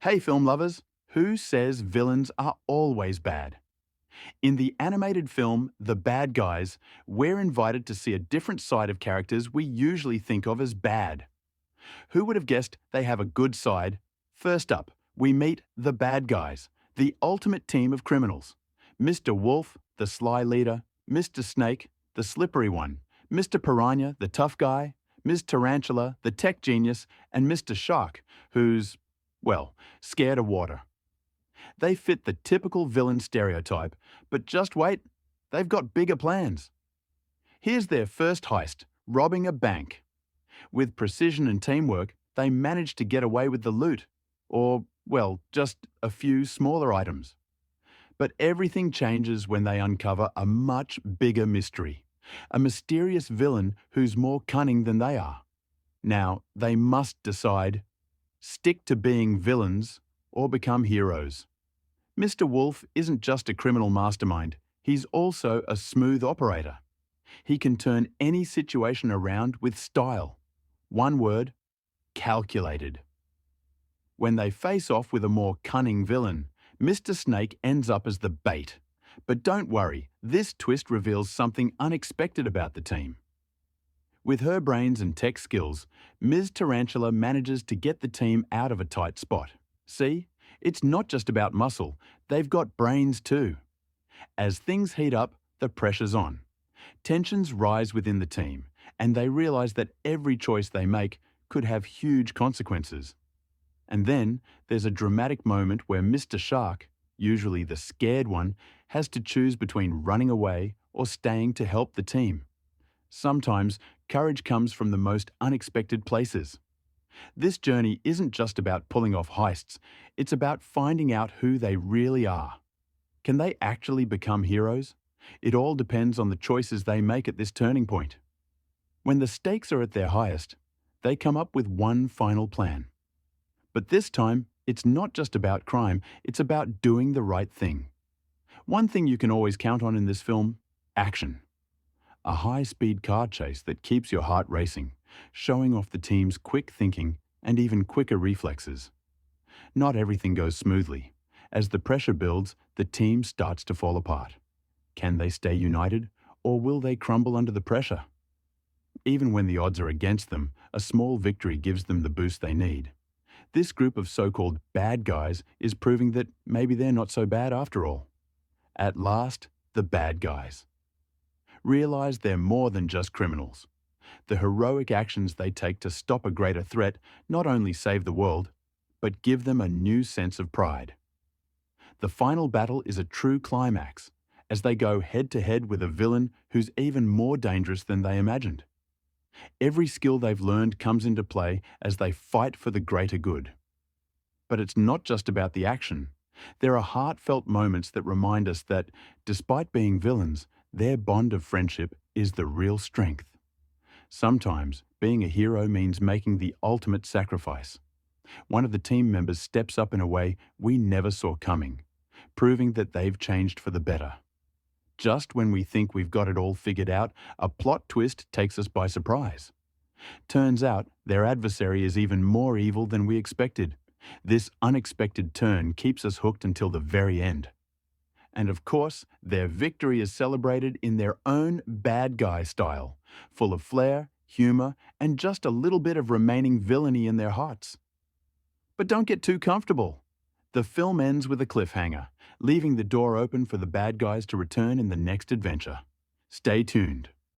Hey film lovers, who says villains are always bad? In the animated film The Bad Guys, we're invited to see a different side of characters we usually think of as bad. Who would have guessed they have a good side? First up, we meet the bad guys, the ultimate team of criminals. Mr. Wolf, the sly leader, Mr. Snake, the slippery one, Mr. Piranha, the tough guy, Ms. Tarantula, the tech genius, and Mr. Shark, who's, well, scared of water. They fit the typical villain stereotype, but just wait, they've got bigger plans. Here's their first heist, robbing a bank. With precision and teamwork, they manage to get away with the loot, or, well, just a few smaller items. But everything changes when they uncover a much bigger mystery, a mysterious villain who's more cunning than they are. Now, they must decide, stick to being villains or become heroes. Mr. Wolf isn't just a criminal mastermind, he's also a smooth operator. He can turn any situation around with style. One word, calculated. When they face off with a more cunning villain, Mr. Snake ends up as the bait. But don't worry, this twist reveals something unexpected about the team. With her brains and tech skills, Ms. Tarantula manages to get the team out of a tight spot. See? It's not just about muscle, they've got brains too. As things heat up, the pressure's on. Tensions rise within the team, and they realize that every choice they make could have huge consequences. And then there's a dramatic moment where Mr. Shark, usually the scared one, has to choose between running away or staying to help the team. Sometimes courage comes from the most unexpected places. This journey isn't just about pulling off heists, it's about finding out who they really are. Can they actually become heroes? It all depends on the choices they make at this turning point. When the stakes are at their highest, they come up with one final plan. But this time, it's not just about crime, it's about doing the right thing. One thing you can always count on in this film, action. A high-speed car chase that keeps your heart racing, showing off the team's quick thinking and even quicker reflexes. Not everything goes smoothly. As the pressure builds, the team starts to fall apart. Can they stay united, or will they crumble under the pressure? Even when the odds are against them, a small victory gives them the boost they need. This group of so-called bad guys is proving that maybe they're not so bad after all. At last, the bad guys realize they're more than just criminals. The heroic actions they take to stop a greater threat not only save the world, but give them a new sense of pride. The final battle is a true climax, as they go head-to-head with a villain who's even more dangerous than they imagined. Every skill they've learned comes into play as they fight for the greater good. But it's not just about the action. There are heartfelt moments that remind us that, despite being villains, their bond of friendship is the real strength. Sometimes, being a hero means making the ultimate sacrifice. One of the team members steps up in a way we never saw coming, proving that they've changed for the better. Just when we think we've got it all figured out, a plot twist takes us by surprise. Turns out, their adversary is even more evil than we expected. This unexpected turn keeps us hooked until the very end. And of course, their victory is celebrated in their own bad guy style, full of flair, humor, and just a little bit of remaining villainy in their hearts. But don't get too comfortable. The film ends with a cliffhanger, leaving the door open for the bad guys to return in the next adventure. Stay tuned.